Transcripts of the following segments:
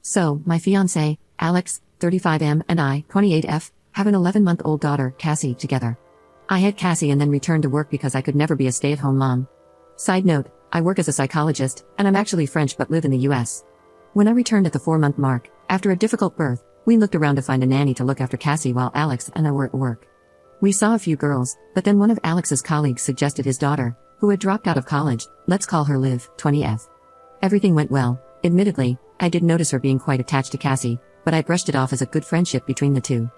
So, my fiancé, Alex, 35M, and I, 28F, have an 11-month-old daughter, Cassie, together. I had Cassie and then returned to work because I could never be a stay-at-home mom. Side note, I work as a psychologist, and I'm actually French but live in the US. When I returned at the 4-month mark, after a difficult birth, we looked around to find a nanny to look after Cassie while Alex and I were at work. We saw a few girls, but then one of Alex's colleagues suggested his daughter, who had dropped out of college, let's call her Liv, 20F. Everything went well. Admittedly, I did notice her being quite attached to Cassie, but I brushed it off as a good friendship between the two.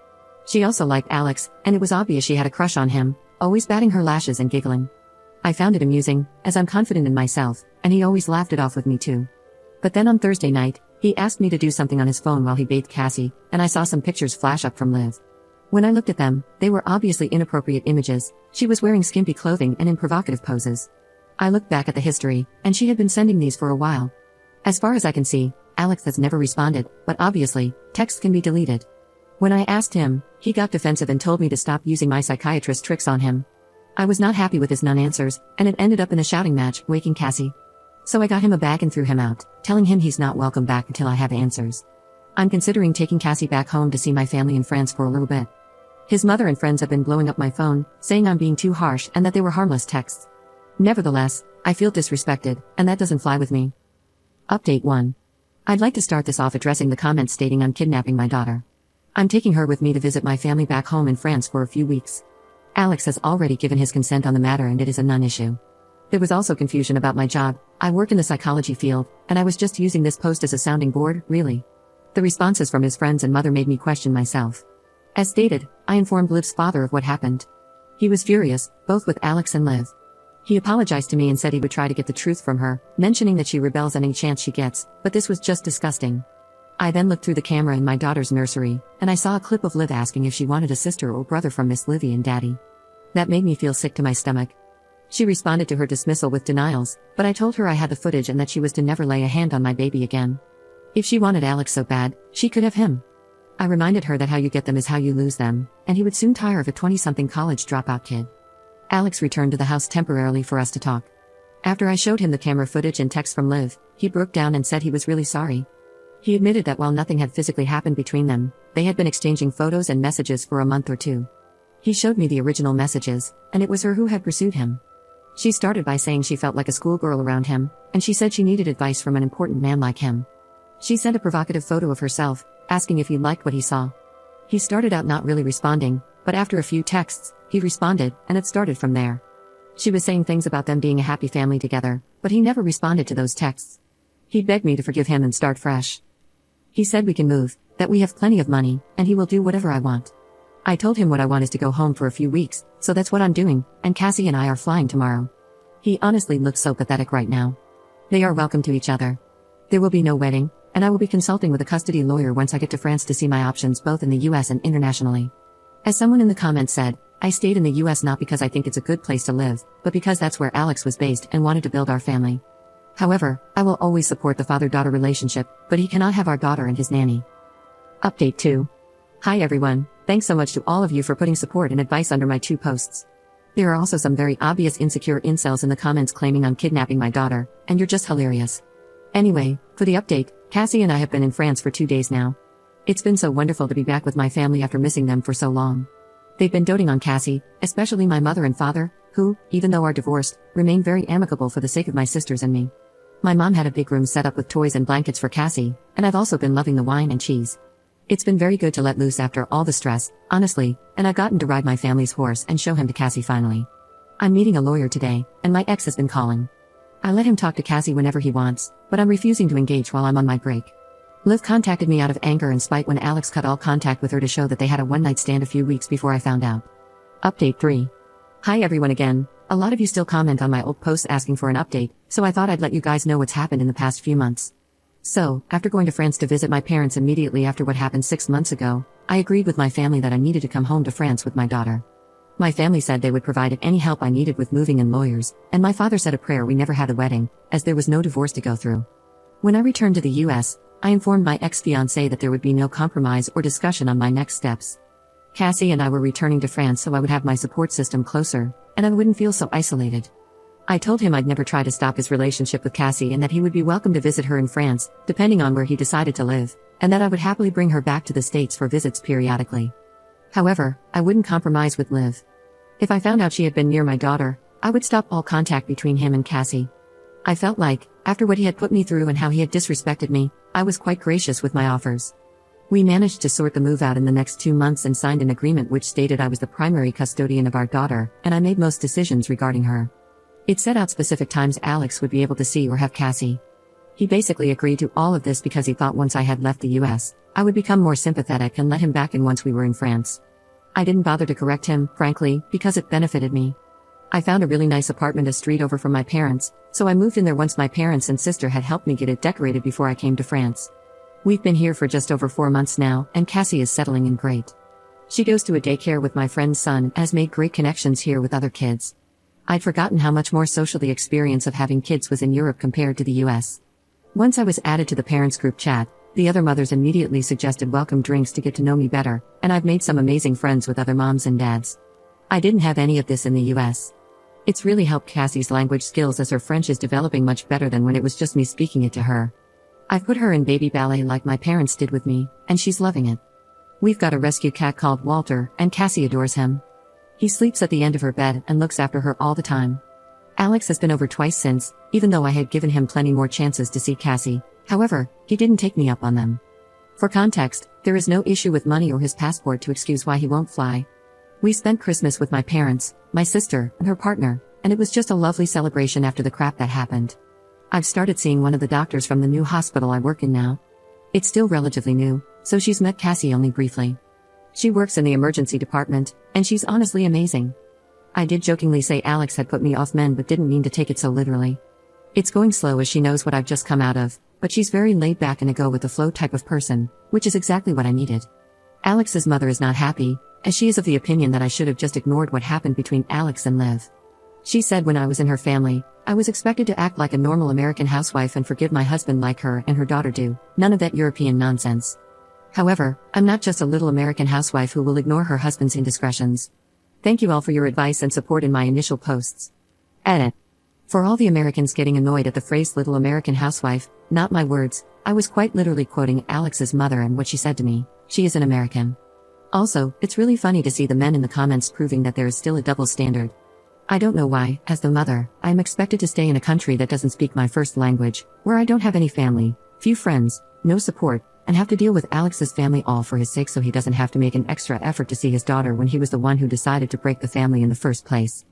She also liked Alex, and it was obvious she had a crush on him, always batting her lashes and giggling. I found it amusing, as I'm confident in myself, and he always laughed it off with me too. But then on Thursday night, he asked me to do something on his phone while he bathed Cassie, and I saw some pictures flash up from Liv. When I looked at them, they were obviously inappropriate images. She was wearing skimpy clothing and in provocative poses. I looked back at the history, and she had been sending these for a while. As far as I can see, Alex has never responded, but obviously, text can be deleted. When I asked him, he got defensive and told me to stop using my psychiatrist tricks on him. I was not happy with his non-answers, and it ended up in a shouting match, waking Cassie. So I got him a bag and threw him out, telling him he's not welcome back until I have answers. I'm considering taking Cassie back home to see my family in France for a little bit. His mother and friends have been blowing up my phone, saying I'm being too harsh and that they were harmless texts. Nevertheless, I feel disrespected, and that doesn't fly with me. Update 1. I'd like to start this off addressing the comments stating I'm kidnapping my daughter. I'm taking her with me to visit my family back home in France for a few weeks. Alex has already given his consent on the matter and it is a non-issue. There was also confusion about my job. I work in the psychology field, and I was just using this post as a sounding board, really. The responses from his friends and mother made me question myself. As stated, I informed Liv's father of what happened. He was furious, both with Alex and Liv. He apologized to me and said he would try to get the truth from her, mentioning that she rebels any chance she gets, but this was just disgusting. I then looked through the camera in my daughter's nursery, and I saw a clip of Liv asking if she wanted a sister or brother from Miss Livy and Daddy. That made me feel sick to my stomach. She responded to her dismissal with denials, but I told her I had the footage and that she was to never lay a hand on my baby again. If she wanted Alex so bad, she could have him. I reminded her that how you get them is how you lose them, and he would soon tire of a 20-something college dropout kid. Alex returned to the house temporarily for us to talk. After I showed him the camera footage and text from Liv, he broke down and said he was really sorry. He admitted that while nothing had physically happened between them, they had been exchanging photos and messages for a month or two. He showed me the original messages, and it was her who had pursued him. She started by saying she felt like a schoolgirl around him, and she said she needed advice from an important man like him. She sent a provocative photo of herself, asking if he liked what he saw. He started out not really responding, but after a few texts, he responded, and it started from there. She was saying things about them being a happy family together, but he never responded to those texts. He begged me to forgive him and start fresh. He said we can move, that we have plenty of money, and he will do whatever I want. I told him what I want is to go home for a few weeks, so that's what I'm doing, and Cassie and I are flying tomorrow. He honestly looks so pathetic right now. They are welcome to each other. There will be no wedding, and I will be consulting with a custody lawyer once I get to France to see my options both in the US and internationally. As someone in the comments said, I stayed in the US not because I think it's a good place to live, but because that's where Alex was based and wanted to build our family. However, I will always support the father-daughter relationship, but he cannot have our daughter and his nanny. Update 2. Hi everyone, thanks so much to all of you for putting support and advice under my 2 posts. There are also some very obvious insecure incels in the comments claiming I'm kidnapping my daughter, and you're just hilarious. Anyway, for the update, Cassie and I have been in France for 2 days now. It's been so wonderful to be back with my family after missing them for so long. They've been doting on Cassie, especially my mother and father, who, even though are divorced, remain very amicable for the sake of my sisters and me. My mom had a big room set up with toys and blankets for Cassie, and I've also been loving the wine and cheese. It's been very good to let loose after all the stress, honestly, and I've gotten to ride my family's horse and show him to Cassie finally. I'm meeting a lawyer today, and my ex has been calling. I let him talk to Cassie whenever he wants, but I'm refusing to engage while I'm on my break. Liv contacted me out of anger and spite when Alex cut all contact with her to show that they had a one-night stand a few weeks before I found out. Update 3. Hi everyone again. A lot of you still comment on my old posts asking for an update, so I thought I'd let you guys know what's happened in the past few months. So, after going to France to visit my parents immediately after what happened 6 months ago, I agreed with my family that I needed to come home to France with my daughter. My family said they would provide any help I needed with moving and lawyers, and my father said a prayer we never had a wedding, as there was no divorce to go through. When I returned to the US, I informed my ex-fiancé that there would be no compromise or discussion on my next steps. Cassie and I were returning to France so I would have my support system closer, and I wouldn't feel so isolated. I told him I'd never try to stop his relationship with Cassie and that he would be welcome to visit her in France, depending on where he decided to live, and that I would happily bring her back to the States for visits periodically. However, I wouldn't compromise with Liv. If I found out she had been near my daughter, I would stop all contact between him and Cassie. I felt like, after what he had put me through and how he had disrespected me, I was quite gracious with my offers. We managed to sort the move out in the next 2 months and signed an agreement which stated I was the primary custodian of our daughter, and I made most decisions regarding her. It set out specific times Alex would be able to see or have Cassie. He basically agreed to all of this because he thought once I had left the US, I would become more sympathetic and let him back in once we were in France. I didn't bother to correct him, frankly, because it benefited me. I found a really nice apartment a street over from my parents, so I moved in there once my parents and sister had helped me get it decorated before I came to France. We've been here for just over 4 months now, and Cassie is settling in great. She goes to a daycare with my friend's son and has made great connections here with other kids. I'd forgotten how much more social the experience of having kids was in Europe compared to the US. Once I was added to the parents group chat, the other mothers immediately suggested welcome drinks to get to know me better, and I've made some amazing friends with other moms and dads. I didn't have any of this in the US. It's really helped Cassie's language skills as her French is developing much better than when it was just me speaking it to her. I've put her in baby ballet like my parents did with me, and she's loving it. We've got a rescue cat called Walter, and Cassie adores him. He sleeps at the end of her bed and looks after her all the time. Alex has been over twice since, even though I had given him plenty more chances to see Cassie. However, he didn't take me up on them. For context, there is no issue with money or his passport to excuse why he won't fly. We spent Christmas with my parents, my sister, and her partner, and it was just a lovely celebration after the crap that happened. I've started seeing one of the doctors from the new hospital I work in now. It's still relatively new, so she's met Cassie only briefly. She works in the emergency department, and she's honestly amazing. I did jokingly say Alex had put me off men but didn't mean to take it so literally. It's going slow as she knows what I've just come out of, but she's very laid back and a go-with-the-flow type of person, which is exactly what I needed. Alex's mother is not happy, as she is of the opinion that I should have just ignored what happened between Alex and Liv. She said when I was in her family, I was expected to act like a normal American housewife and forgive my husband like her and her daughter do, none of that European nonsense. However, I'm not just a little American housewife who will ignore her husband's indiscretions. Thank you all for your advice and support in my initial posts. Edit. For all the Americans getting annoyed at the phrase little American housewife, not my words, I was quite literally quoting Alex's mother and what she said to me. She is an American. Also, it's really funny to see the men in the comments proving that there is still a double standard. I don't know why, as the mother, I am expected to stay in a country that doesn't speak my first language, where I don't have any family, few friends, no support, and have to deal with Alex's family all for his sake so he doesn't have to make an extra effort to see his daughter when he was the one who decided to break the family in the first place.